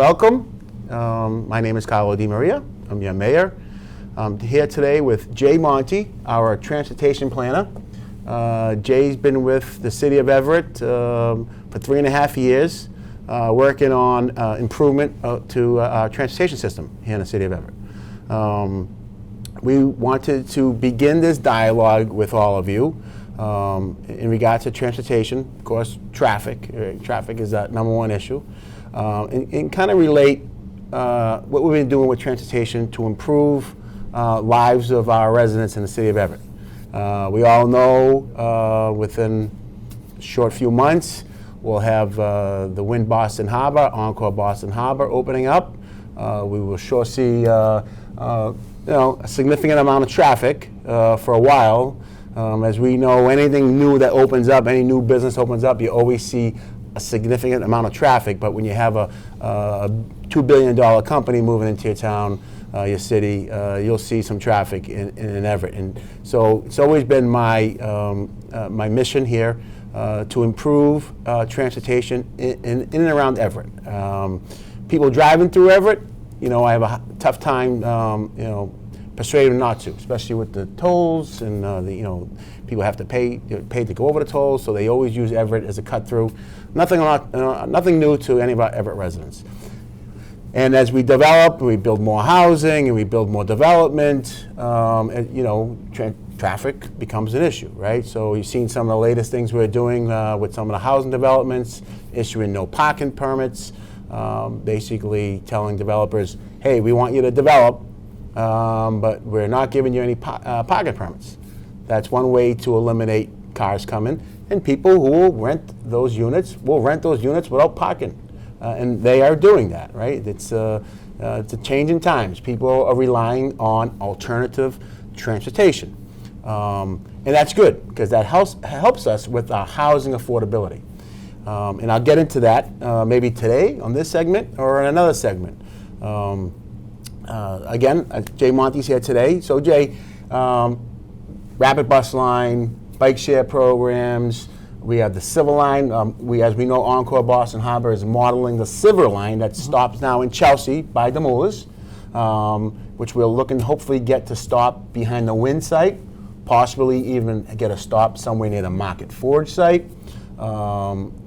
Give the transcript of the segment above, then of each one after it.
welcome. My name is Carlo DeMaria. I'm your mayor. I'm here today with Jay Monty, our transportation planner. Jay's been with the City of Everett for 3.5 years, working on improvement to our transportation system here in the City of Everett. We wanted to begin this dialogue with all of you in regards to transportation. Of course, traffic. Traffic is that #1 issue. And kind of relate what we've been doing with transportation to improve lives of our residents in the City of Everett. We all know within a short few months we'll have the Wynn Boston Harbor, Encore Boston Harbor opening up. We will sure see a significant amount of traffic for a while. As we know, anything new that opens up, any new business opens up, you always see a significant amount of traffic. But when you have a $2 billion company moving into your town, your city, you'll see some traffic in Everett. And so it's always been my mission here to improve transportation in and around Everett. People driving through Everett, I have a tough time, persuading them not to, especially with the tolls and people have to pay to go over the tolls, so they always use Everett as a cut through. Nothing new to any of our Everett residents. And as we develop, we build more housing and we build more development, traffic becomes an issue, right? So you've seen some of the latest things we're doing with some of the housing developments, issuing no parking permits, basically telling developers, hey, we want you to develop, but we're not giving you any parking permits. That's one way to eliminate cars coming, and people who will rent those units without parking. And they are doing that, right? It's a change in times. People are relying on alternative transportation. And that's good, because that helps us with our housing affordability. And I'll get into that maybe today on this segment or in another segment. Again, Jay Monty's here today. So Jay, rapid bus line, bike share programs, we have the Silver Line. As we know, Encore Boston Harbor is modeling the Silver Line that stops now in Chelsea by the Moolers, which we're looking to hopefully get to stop behind the Wynn site, possibly even get a stop somewhere near the Market Forge site.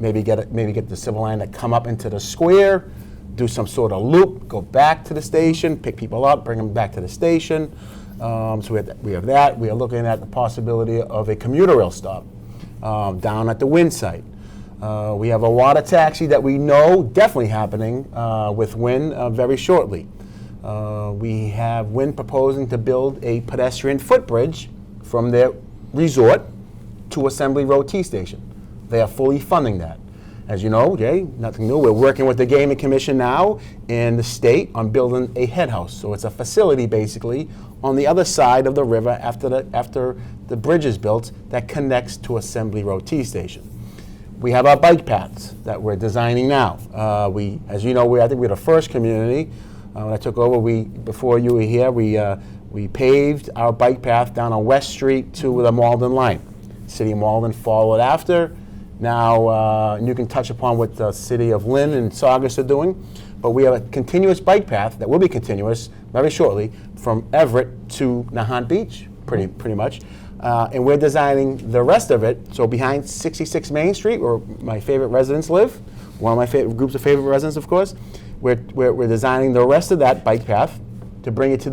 Maybe get the Silver Line to come up into the square, do some sort of loop, go back to the station, pick people up, bring them back to the station. So we have that. We are looking at the possibility of a commuter rail stop down at the Wynn site. We have a water taxi that we know definitely happening with Wynn very shortly. We have Wynn proposing to build a pedestrian footbridge from their resort to Assembly Road T Station. They are fully funding that. As you know, Jay, nothing new. We're working with the Gaming Commission now and the state on building a head house. So it's a facility basically on the other side of the river after the bridge is built that connects to Assembly Road T Station. We have our bike paths that we're designing now. As you know, I think we're the first community. When I took over, before you were here, we paved our bike path down on West Street to the Malden line. City of Malden followed after. Now, you can touch upon what the City of Lynn and Saugus are doing, but we have a continuous bike path that will be continuous very shortly from Everett to Nahant Beach, pretty much. And we're designing the rest of it, so behind 66 Main Street, where my favorite residents live, one of my favorite groups of favorite residents, of course, we're designing the rest of that bike path to bring it to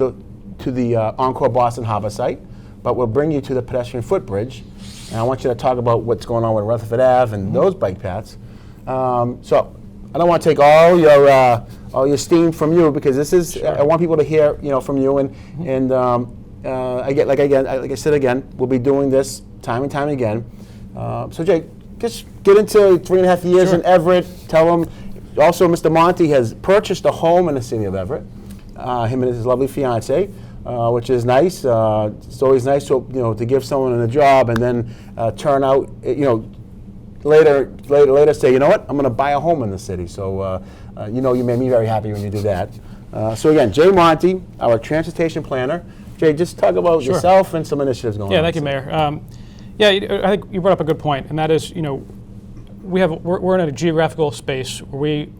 the Encore Boston Harbor site, but we'll bring you to the pedestrian footbridge. And I want you to talk about what's going on with Rutherford Ave and those bike paths. So I don't want to take all your steam from you, because this is I want people to hear from you, and like I said again, we'll be doing this time and time again. So Jay, just get into 3.5 years in Everett. Tell them also Mr. Monty has purchased a home in the City of Everett. Him and his lovely fiance. Which is nice. It's always nice to give someone a job and then turn out later say, you know what, I'm going to buy a home in the city. So you made me very happy when you do that. So again, Jay Monty, our transportation planner. Jay, just talk about yourself and some initiatives going on. Yeah, thank you, Mayor. I think you brought up a good point, and that is, we're in a geographical space where we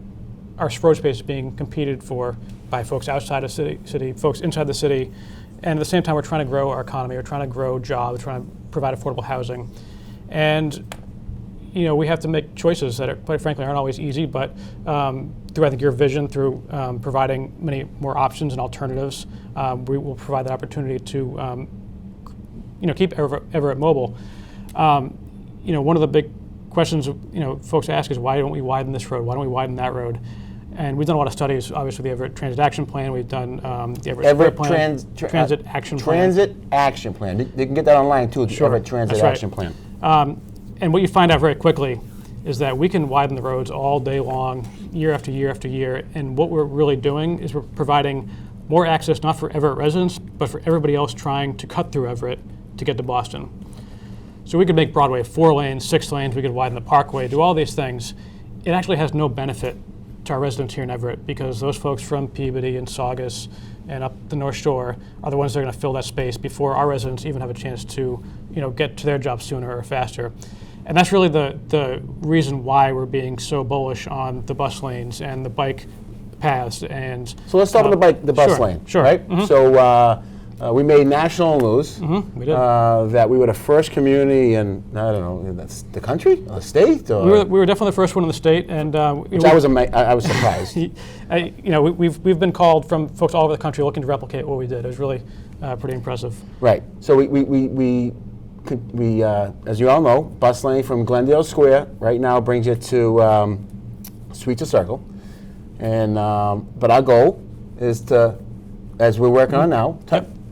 our road space is being competed for by folks outside of city, folks inside the city, and at the same time we're trying to grow our economy, we're trying to grow jobs, we're trying to provide affordable housing. And we have to make choices that, quite frankly, aren't always easy, but through, I think, your vision, through providing many more options and alternatives, we will provide that opportunity to keep Everett mobile. One of the big questions folks ask is, why don't we widen this road? Why don't we widen that road? And we've done a lot of studies, obviously, the Everett Transit Action Plan. We've done the Everett Plan, Transit Action Plan. Transit Action Plan. You can get that online, too, the Sure. Everett Transit That's right. Action Plan. And what you find out very quickly is that we can widen the roads all day long, year after year after year. And what we're really doing is we're providing more access, not for Everett residents, but for everybody else trying to cut through Everett to get to Boston. So we could make Broadway 4 lanes, 6 lanes, we could widen the Parkway, do all these things. It actually has no benefit to our residents here in Everett, because those folks from Peabody and Saugus and up the North Shore are the ones that are going to fill that space before our residents even have a chance to get to their jobs sooner or faster. And that's really the reason why we're being so bullish on the bus lanes and the bike paths. And So let's start with the bus lane. Sure. Right? Mm-hmm. So we made national news We did. that we were the first community in, I don't know, that's the country, the state? Or, we were definitely the first one in the state, and I was surprised. we've been called from folks all over the country looking to replicate what we did. It was really pretty impressive. Right. So we as you all know, bus lane from Glendale Square right now brings you to Sweetser Circle, and but our goal is to, as we're working on now,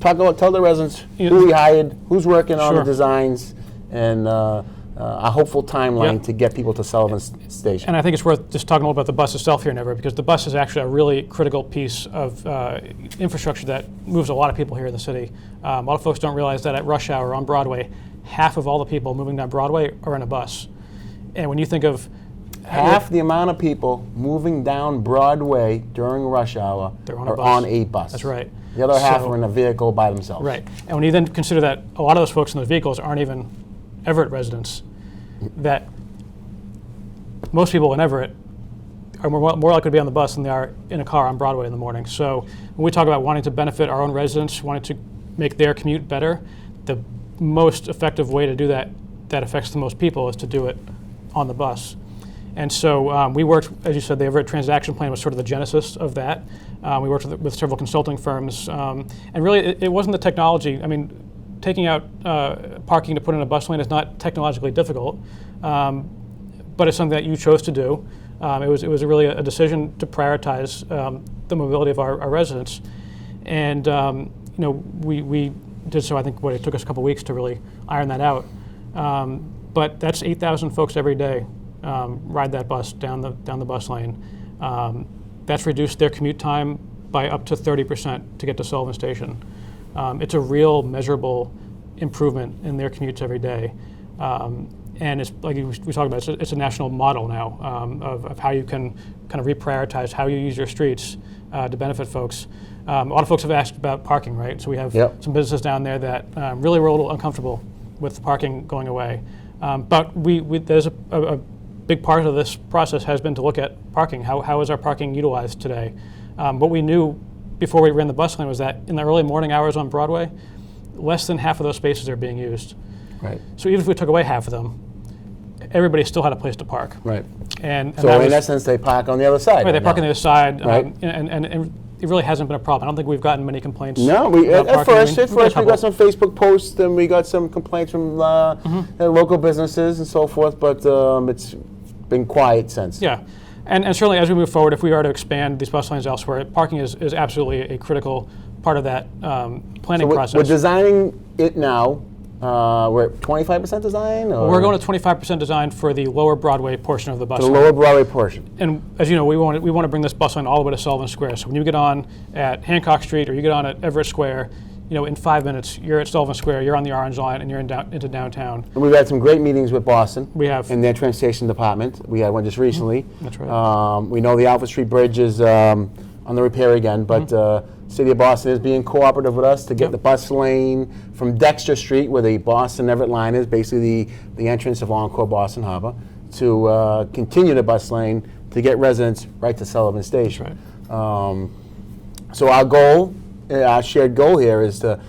tell the residents who we hired, who's working on the designs, and a hopeful timeline to get people to Sullivan Station. And I think it's worth just talking a little about the bus itself here in Everett, because the bus is actually a really critical piece of infrastructure that moves a lot of people here in the city. A lot of folks don't realize that at rush hour on Broadway, half of all the people moving down Broadway are in a bus. And when you think of half the amount of people moving down Broadway during rush hour are on a bus. That's right. The other half are in a vehicle by themselves. Right. And when you then consider that a lot of those folks in those vehicles aren't even Everett residents, that most people in Everett are more likely to be on the bus than they are in a car on Broadway in the morning. So when we talk about wanting to benefit our own residents, wanting to make their commute better, the most effective way to do that affects the most people is to do it on the bus. And so we worked, as you said, the Everett Transit Action Plan was sort of the genesis of that. We worked with several consulting firms, and really it wasn't the technology. I mean, taking out parking to put in a bus lane is not technologically difficult, but it's something that you chose to do. It was really a decision to prioritize the mobility of our residents, and we did so. I think it took us a couple weeks to really iron that out. But that's 8,000 folks every day ride that bus down the bus lane. That's reduced their commute time by up to 30% to get to Sullivan Station. It's a real measurable improvement in their commutes every day. And it's like we talked about, it's a national model now of how you can kind of reprioritize how you use your streets to benefit folks. A lot of folks have asked about parking, right? So we have some businesses down there that really were a little uncomfortable with the parking going away. But there's a big part of this process has been to look at parking. How is our parking utilized today? What we knew before we ran the bus lane was that in the early morning hours on Broadway, less than half of those spaces are being used. Right. So even if we took away half of them, everybody still had a place to park. Right. And so in essence, they park on the other side. Right, they park on the other side, Right. And it really hasn't been a problem. I don't think we've gotten many complaints. No, at first we got some Facebook posts and we got some complaints from local businesses and so forth, but it's been quiet since. Yeah, and certainly as we move forward, if we are to expand these bus lanes elsewhere, parking is absolutely a critical part of that planning process. We're designing it now. We're at 25% design? Or? We're going to 25% design for the lower Broadway portion of the bus The lane. lower Broadway portion. And as you know, we want to bring this bus line all the way to Sullivan Square. So when you get on at Hancock Street or you get on at Everett Square, in 5 minutes, you're at Sullivan Square, you're on the Orange Line, and you're into downtown. And we've had some great meetings with Boston. We have. In their transportation department. We had one just recently. That's right. We know the Alfred Street Bridge is on the repair again, but City of Boston is being cooperative with us to get the bus lane from Dexter Street, where the Boston-Everett line is, basically the entrance of Encore Boston Harbor, to continue the bus lane to get residents right to Sullivan Station. That's right. So our goal, our shared goal here is to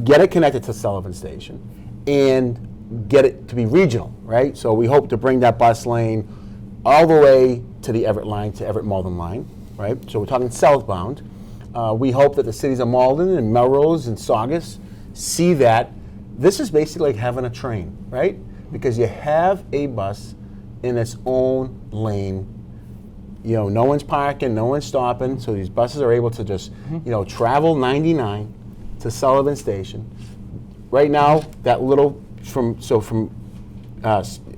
get it connected to Sullivan Station and get it to be regional, right? So we hope to bring that bus lane all the way to the Everett line, to Everett Malden line, right? So we're talking southbound. We hope that the cities of Malden and Melrose and Saugus see that this is basically like having a train, right? Because you have a bus in its own lane. You know, no one's parking, no one's stopping, so these buses are able to just, you know, travel 99 to Sullivan Station. Right now, that little from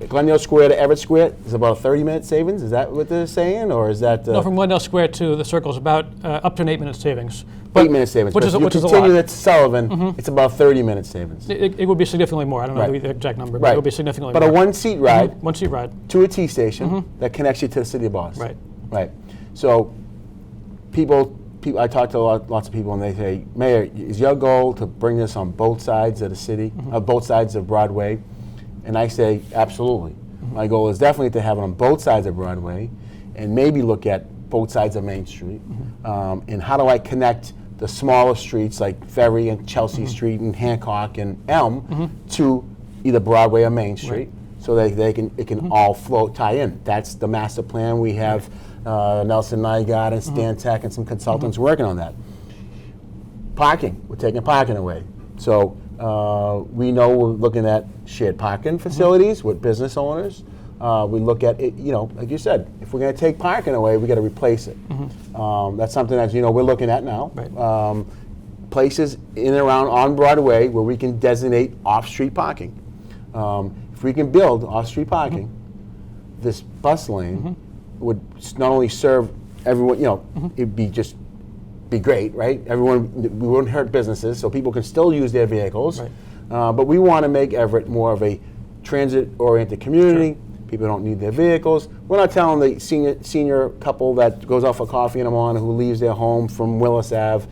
Glendale Square to Everett Square is about a 30-minute savings. Is that what they're saying, or is that? No, from Glendale Square to the Circle is about up to an 8-minute savings. 8-minute savings. Which but is if you a lot. continue it to Sullivan, it's about 30-minute savings. It would be significantly more. I don't know Right. the exact number, but Right. it would be significantly But more. a one-seat ride One-seat ride. to a T station that connects you to the city of Boston. Right. Right. So people, I talk to lots of people, and they say, Mayor, is your goal to bring this on both sides of the city, both sides of Broadway? And I say, absolutely. My goal is definitely to have it on both sides of Broadway, and maybe look at both sides of Main Street. And how do I connect the smaller streets like Ferry and Chelsea Street and Hancock and Elm to either Broadway or Main Street, so that it can all tie in. That's the master plan. We have Nelson Nygaard and Stan Tech and some consultants working on that. Parking, we're taking parking away. So we know we're looking at shared parking facilities with business owners. We look at it, you know, like you said, if we're going to take parking away, we got to replace it. That's something that, you know, we're looking at now. Right. Places in and around on Broadway where we can designate off-street parking. If we can build off-street parking, this bus lane would not only serve everyone, you know, it'd be great, right? We wouldn't hurt businesses, so people can still use their vehicles. Right. But we want to make Everett more of a transit-oriented community. People don't need their vehicles. We're not telling the senior couple that goes out for coffee in the morning who leaves their home from Willis Ave,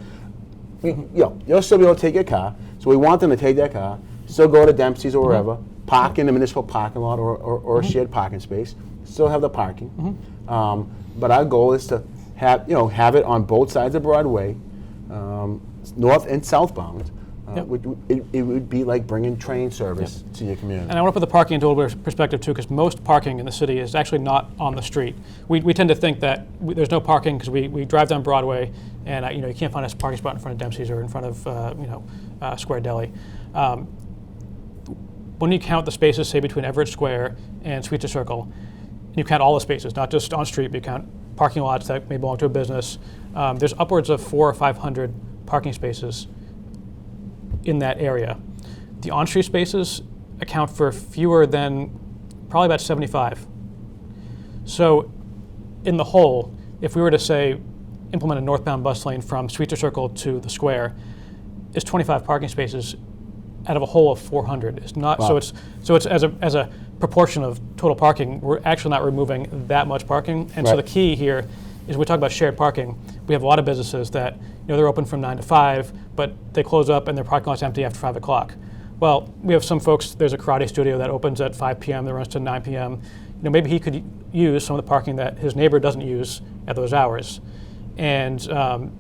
you'll still be able to take your car. So we want them to take their car, still go to Dempsey's or wherever, park in the municipal parking lot or a shared parking space, still have the parking. But our goal is to have it on both sides of Broadway, north and southbound. It would be like bringing train service to your community. And I want to put the parking into a little bit of perspective too, because most parking in the city is actually not on the street. We tend to think that there's no parking because we drive down Broadway, and you can't find a parking spot in front of Dempsey's or in front of Square Deli. When you count the spaces, say between Everett Square and Sweetser Circle, and you count all the spaces, not just on street, but you count parking lots that may belong to a business. There's upwards of 400 or 500 parking spaces in that area. The on-street spaces account for fewer than probably about 75. So in the whole, if we were to say implement a northbound bus lane from Sweetser Circle to the square, is 25 parking spaces out of a whole of 400. It's not. Wow. So it's as a proportion of total parking, we're actually not removing that much parking. And so the key here is we talk about shared parking. We have a lot of businesses that they're open from 9 to 5, but they close up and their parking lot's empty after 5 o'clock. Well, we have some folks. There's a karate studio that opens at 5 p.m. that runs to 9 p.m. Maybe he could use some of the parking that his neighbor doesn't use at those hours. And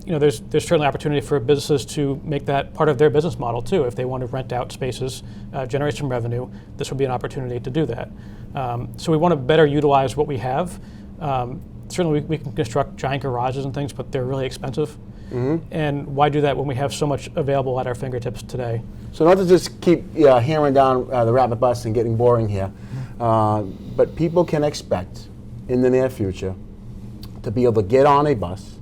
there's certainly opportunity for businesses to make that part of their business model too. If they want to rent out spaces, generate some revenue, this would be an opportunity to do that. So we want to better utilize what we have. Certainly we can construct giant garages and things, but they're really expensive. And why do that when we have so much available at our fingertips today? So not to just keep hammering down the rapid bus and getting boring here, but people can expect in the near future to be able to get on a bus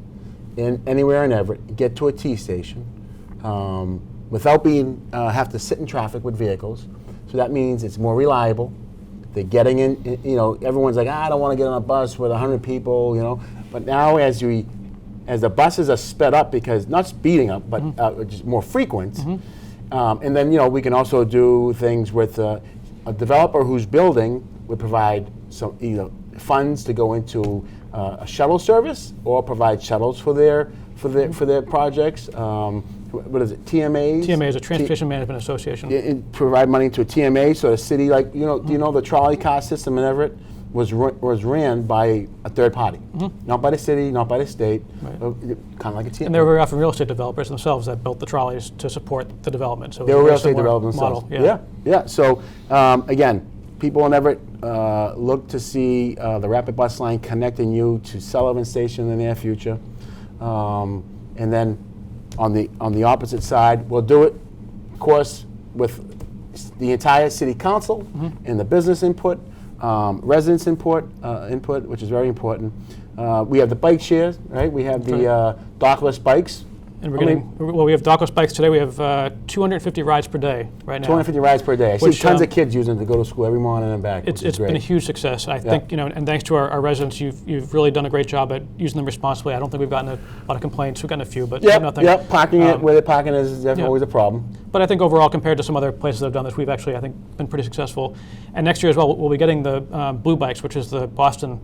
anywhere in Everett, get to a T station without have to sit in traffic with vehicles. So that means it's more reliable. They're getting in, everyone's like, I don't want to get on a bus with 100 people, But now as the buses are sped up, because not speeding up, but just more frequent, and then we can also do things with a developer who's building would provide some either funds to go into a shuttle service or provide shuttles for their projects. What is it? TMAs? TMA is a Transportation Management Association. Provide money to a TMA, so the city, do you know the trolley car system in Everett? was ran by a third party, not by the city, not by the state, Right. kind of like a team. And they were very often real estate developers themselves that built the trolleys to support the development. So it was They a were very real estate similar developers model. themselves. Yeah. So again, people in Everett look to see the rapid bus line connecting you to Sullivan Station in the near future, and then on the opposite side, we'll do it, of course, with the entire city council and the business input, residents input, which is very important. We have the bike shares, right? We have the dockless bikes. And we have dockless bikes today. We have 250 rides per day right now. 250 rides per day. I see Which, tons of kids using it to go to school every morning and back. It's which is great. been a huge success. I think, and thanks to our residents, you've really done a great job at using them responsibly. I don't think we've gotten a lot of complaints. We've gotten a few, but nothing. Yep, parking it where the parking is definitely always a problem. But I think overall, compared to some other places that have done this, we've actually, I think, been pretty successful. And next year as well, we'll be getting the Blue Bikes, which is the Boston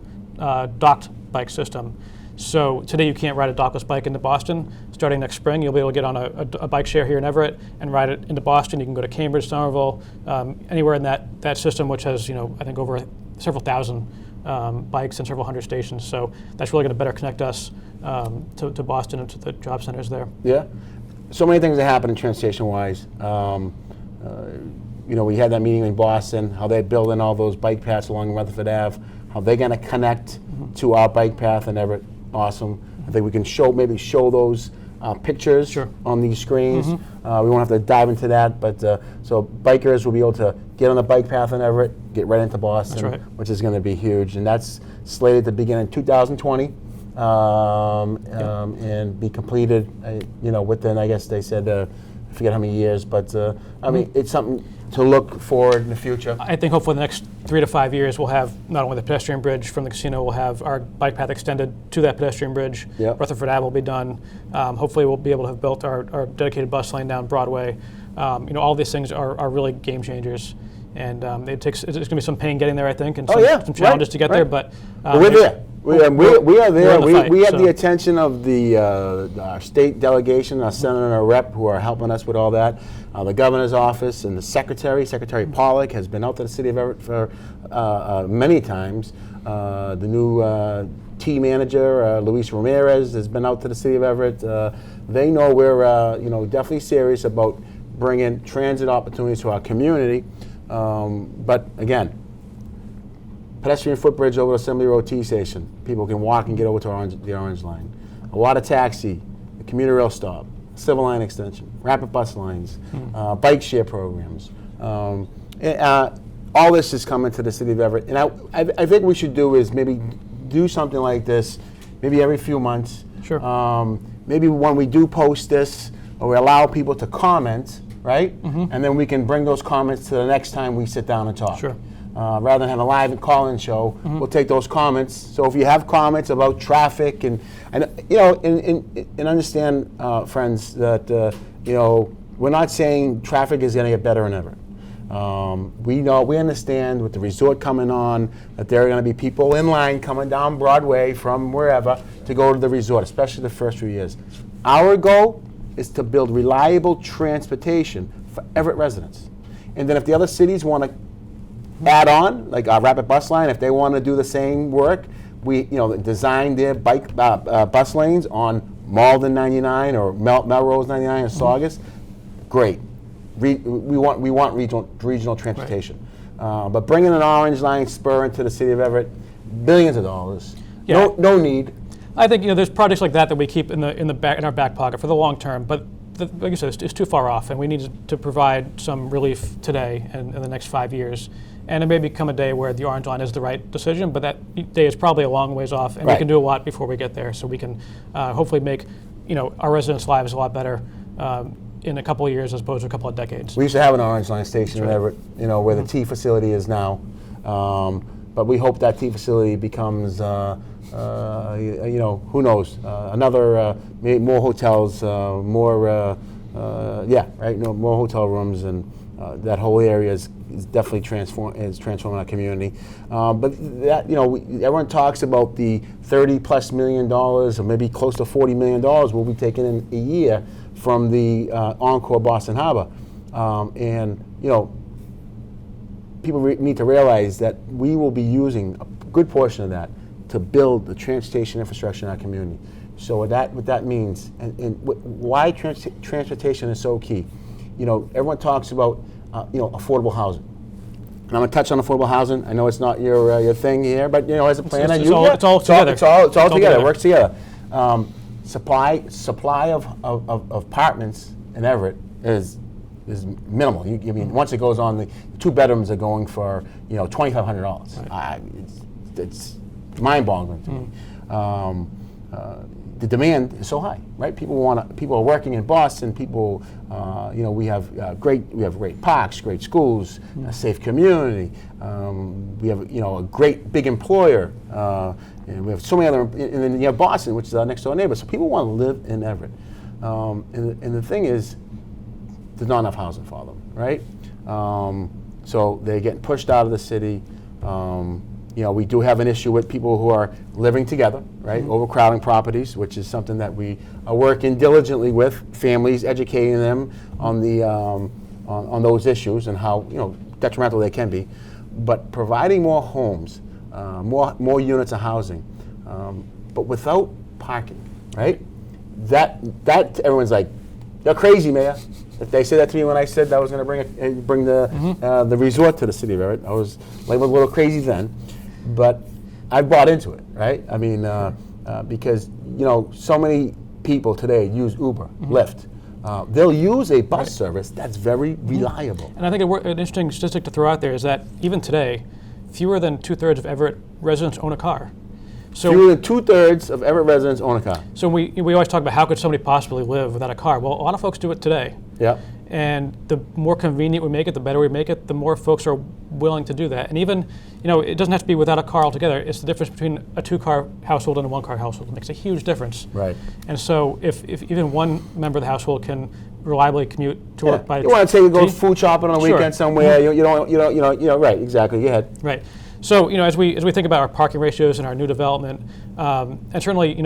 docked bike system. So today you can't ride a dockless bike into Boston. Starting next spring, you'll be able to get on a bike share here in Everett and ride it into Boston. You can go to Cambridge, Somerville, anywhere in that system, which has, I think over several thousand bikes and several hundred stations. So that's really going to better connect us to Boston and to the job centers there. Yeah. So many things that happen in transportation-wise. We had that meeting in Boston, how they're building all those bike paths along Rutherford Ave, how they're going to connect to our bike path in Everett. Awesome. I think we can maybe show those pictures on these screens. We won't have to dive into that, but so bikers will be able to get on the bike path in Everett, get right into Boston, which is going to be huge. And that's slated to begin in 2020 and be completed, within, I guess they said, I forget how many years, but I mean, it's something to look forward in the future. I think hopefully the next 3 to 5 years we'll have not only the pedestrian bridge from the casino, we'll have our bike path extended to that pedestrian bridge. Rutherford Ave will be done. Hopefully we'll be able to have built our dedicated bus lane down Broadway. All these things are really game changers. And it's going to be some pain getting there, I think, and some challenges to get there. But we're there. We are there. We have the attention of the our state delegation, our senator and our rep, who are helping us with all that. The governor's office and the Secretary Pollock, has been out to the City of Everett for many times. The new T manager, Luis Ramirez, has been out to the City of Everett. They know we're definitely serious about bringing transit opportunities to our community. But again, pedestrian footbridge over to Assembly Road T Station. People can walk and get over to the Orange Line. A water taxi, the commuter rail stop, Civil Line extension, rapid bus lines, bike share programs. All this is coming to the City of Everett. And I think we should do is maybe do something like this, maybe every few months. Sure. Maybe when we do post this, or we allow people to comment, right? And then we can bring those comments to the next time we sit down and talk. Sure. Rather than have a live call-in show, we'll take those comments. So if you have comments about traffic and understand, friends, that we're not saying traffic is going to get better in Everett. We understand with the resort coming on that there are going to be people in line coming down Broadway from wherever to go to the resort, especially the first few years. Our goal is to build reliable transportation for Everett residents. And then if the other cities want to add on, like our rapid bus line, if they want to do the same work, we design their bus lanes on Malden 99 or Melrose 99 or Saugus. Great. We want regional transportation. But bringing an Orange Line spur into the City of Everett, billions of dollars. No need. I think there's projects like that we keep in our back pocket for the long term, but like you said, it's too far off, and we need to provide some relief today and in the next 5 years. And it may become a day where the Orange Line is the right decision, but that day is probably a long ways off, and we can do a lot before we get there. So we can hopefully make our residents' lives a lot better in a couple of years as opposed to a couple of decades. We used to have an Orange Line station in Everett, where the T facility is now. But we hope that T facility becomes, who knows, another, more hotels, more hotel rooms, and that whole area is definitely transforming our community. But that, everyone talks about the $30+ million, or maybe close to $40 million we'll be taking in a year from the Encore Boston Harbor. And people need to realize that we will be using good portion of that to build the transportation infrastructure in our community. So what that means, and why transportation is so key. Everyone talks about affordable housing. And I'm going to touch on affordable housing. I know it's not your thing here, but as a planner, it's all together. It's all together. It works together. Supply of apartments in Everett is minimal. Once it goes on, the 2 bedrooms are going for $2,500. Right. It's mind-boggling to me. The demand is so high, right? People are working in Boston. People, we have great parks, great schools, a safe community. We have a great big employer. And we have so many other, and then you have Boston, which is our next door neighbor. So people want to live in Everett. And the thing is, there's not enough housing for them, right? So they're getting pushed out of the city. We do have an issue with people who are living together, right? Overcrowding properties, which is something that we are working diligently with families, educating them on the on those issues and how detrimental they can be. But providing more homes, more units of housing, but without parking, right? That everyone's like, "You're crazy, Mayor." If they said that to me when I said that I was going to bring the resort to the city of Everett, I was labeled a little crazy then. But I bought into it, right? I mean, because so many people today use Uber, Lyft. They'll use a bus service that's very reliable. And I think an interesting statistic to throw out there is that even today, fewer than 2/3 of Everett residents own a car. So fewer than 2/3 of Everett residents own a car. So we always talk about how could somebody possibly live without a car. Well, a lot of folks do it today. Yeah. And the more convenient we make it, the better we make it, the more folks are willing to do that. And even, it doesn't have to be without a car altogether. It's the difference between a 2-car household and a 1-car household. It makes a huge difference. Right. And so if even one member of the household can reliably commute to work by you want to go food shopping on a Sure. weekend somewhere, you don't, right, exactly, go ahead. Right. So, as we think about our parking ratios and our new development, and certainly,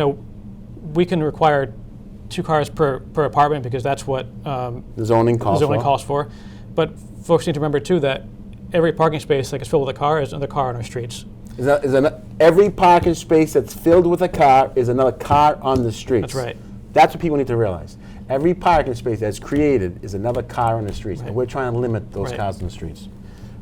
we can require 2 cars per apartment because that's what the zoning calls for. But folks need to remember too that every parking space that is filled with a car is another car on our streets. Every parking space that's filled with a car is another car on the streets. That's right. That's what people need to realize. Every parking space that's created is another car on the streets, Right. and we're trying to limit those Right. cars on the streets.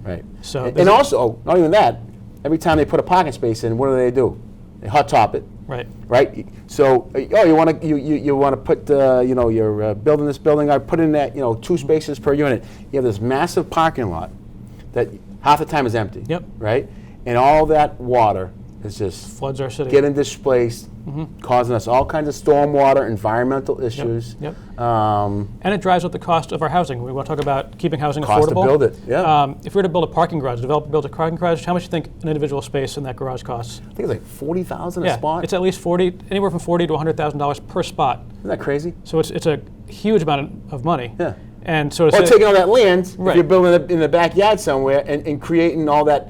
Right. So and also, not even that, every time they put a parking space in, what do? They hot top it. Right. Right. So, you want to put you're building this building. I put in that 2 spaces per unit. You have this massive parking lot that half the time is empty. Yep. Right. And all that water is just Floods our city. getting displaced, causing us all kinds of stormwater, environmental issues. Yep. Um, And it drives up the cost of our housing. We want to talk about keeping housing Cost to affordable. build it, yeah. If we were to build a parking garage, build a parking garage, how much do you think an individual space in that garage costs? I think it's like $40,000 a spot. It's at least anywhere from $40,000 to $100,000 per spot. Isn't that crazy? So it's a huge amount of money. Yeah. And so Or taking all that land, Right. if you're building it in the backyard somewhere, and creating all that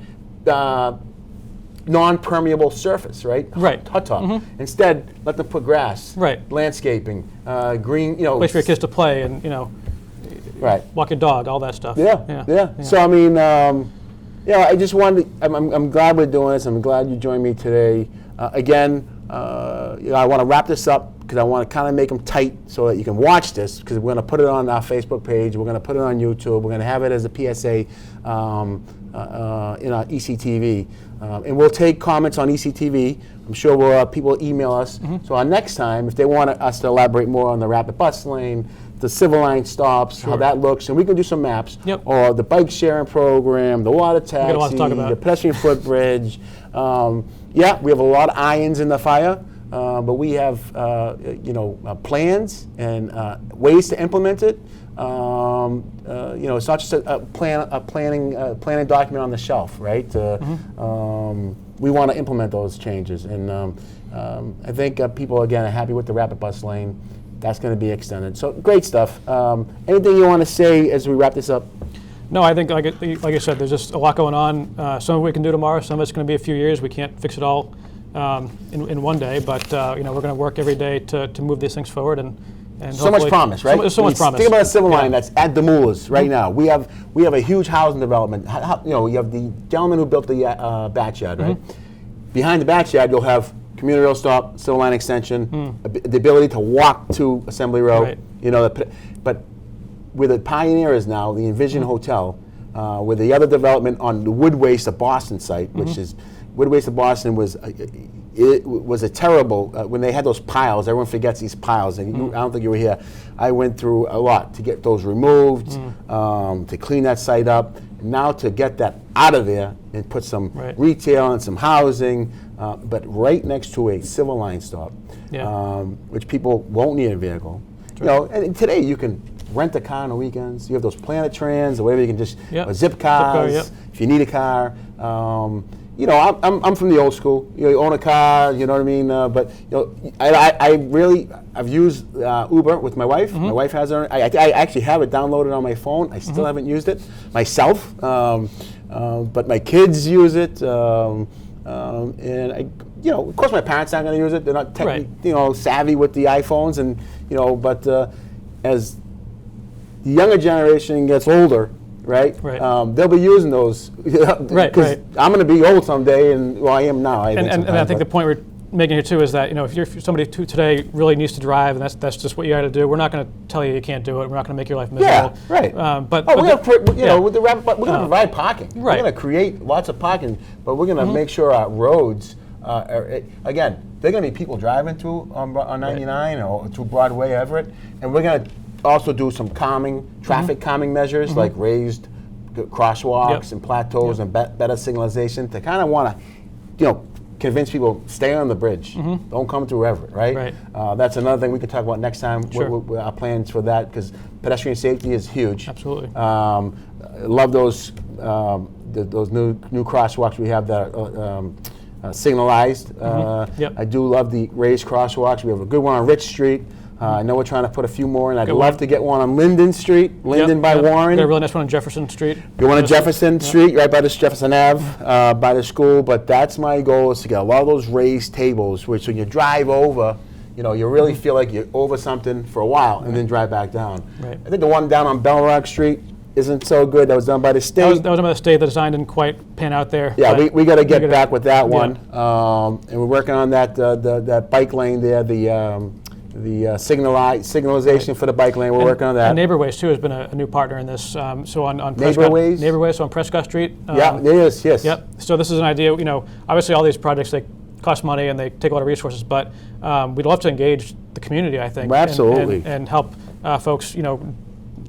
non-permeable surface, right? Right. Hot top. Instead, let them put grass, Right. landscaping, green, place for your kids to play and right. walk your dog, all that stuff. Yeah. So I mean, I just wanted. I'm glad we're doing this. I'm glad you joined me today. Again, I want to wrap this up because I want to kind of make them tight so that you can watch this, because we're going to put it on our Facebook page. We're going to put it on YouTube. We're going to have it as a PSA in our ECTV. And we'll take comments on ECTV. I'm sure people email us. So our next time, if they want us to elaborate more on the rapid bus lane, the civil line stops, how that looks, and we can do some maps, Yep. or the bike sharing program, the water got a lot to taxi, talk about. the pedestrian footbridge. We have a lot of irons in the fire, but we have plans and ways to implement it. It's not just a planning document on the shelf, right? We want to implement those changes, and I think people again are happy with the rapid bus lane. That's going to be extended. So great stuff. Anything you want to say as we wrap this up? No, I think like I said, there's just a lot going on. Some of it we can do tomorrow. Some of it's going to be a few years. We can't fix it all in one day, but we're going to work every day to move these things forward and so much promise, right? So much promise. Think about a civil line that's at the Moolahs right now. We have a huge housing development. You have the gentleman who built the backyard, right? behind the backyard, you'll have community rail stop, civil line extension, the ability to walk to Assembly Row. Right. You know, but where the Pioneer is now, the Envision Hotel, with the other development on the Wood Waste of Boston site, which is Wood Waste of Boston was it was a terrible when they had those piles. Everyone forgets these piles, and I don't think you were here. I went through a lot to get those removed, to clean that site up. Now to get that out of there and put some retail and some housing, but right next to a civil line stop, which people won't need a vehicle. You know, and today you can rent a car on the weekends. You have those Planet Trans, or whatever. You can just zip cars if you need a car. You know, I'm from the old school. You know, you own a car. You know what I mean. But you know, I've used Uber with my wife. My wife has it. I actually have it downloaded on my phone. I still haven't used it myself, but my kids use it. And you know, of course, my parents aren't going to use it. They're not you know, savvy with the iPhones, and you know. But as the younger generation gets older, right? They'll be using those. Because I'm going to be old someday, and well, I am now. And I think the point we're making here too is that, you know, if you're somebody who today really needs to drive, and that's just what you got to do, we're not going to tell you you can't do it. We're not going to make your life miserable. But we're going to, you know, with the we're going to provide parking. We're going to create lots of parking, but we're going to make sure our roads. Again, there are going to be people driving through on 99 or through Broadway, Everett, and we're going to also do some traffic calming measures like raised crosswalks and plateaus and better signalization to kind of want to, you know, convince people stay on the bridge, don't come through Everett, right? That's another thing we can talk about next time. What our plans for that, because pedestrian safety is huge. Absolutely. Love those new crosswalks we have that are signalized. I do love the raised crosswalks. We have a good one on Rich Street. I know we're trying to put a few more in. I'd love to get one on Linden Street, by Warren. Got a really nice one on Jefferson Street. You want on Jefferson Street, right by this Jefferson Ave, by the school. But that's my goal, is to get a lot of those raised tables, which when you drive over, you know, you really feel like you're over something for a while and then drive back down. I think the one down on Bell Rock Street isn't so good. That was done by the state. That was done by the state. The design didn't quite pan out there. Yeah, we got to get back with that one. And we're working on that bike lane there, the signalization for the bike lane. We're working on that. And Neighborways too has been a new partner in this. So on Neighborways? Neighborways, so on Prescott Street. Yes. Yep. So this is an idea. You know, obviously all these projects, they cost money and they take a lot of resources, but we'd love to engage the community, I think. Absolutely. And help folks, you know,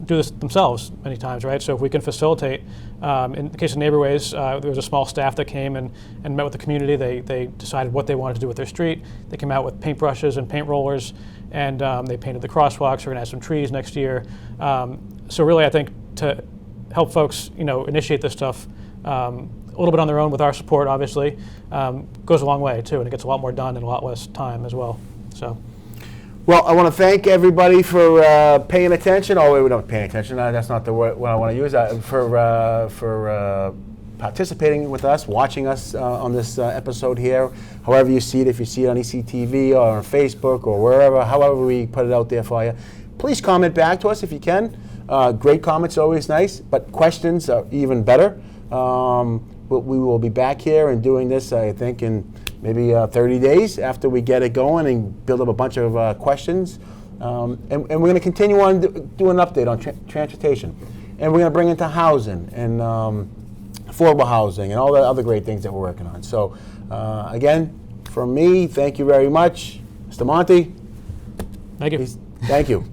do this themselves many times, right? So if we can facilitate, in the case of Neighborways, there was a small staff that came and met with the community. They decided what they wanted to do with their street. They came out with paintbrushes and paint rollers, and they painted the crosswalks. We're gonna have some trees next year. So really, I think to help folks, you know, initiate this stuff a little bit on their own with our support, obviously, goes a long way too, and it gets a lot more done in a lot less time as well. So. Well, I want to thank everybody for paying attention. Oh, wait, we don't pay attention. That's not the word what I want to use. For participating with us, watching us on this episode here. However you see it, if you see it on ECTV or on Facebook or wherever, however we put it out there for you, please comment back to us if you can. Great comments are always nice, but questions are even better. But we will be back here and doing this, I think, in maybe 30 days after we get it going and build up a bunch of questions. And we're going to continue on do an update on transportation. And we're going to bring into housing and affordable housing and all the other great things that we're working on. So again, from me, thank you very much. Mr. Monty. Thank you. Thank you.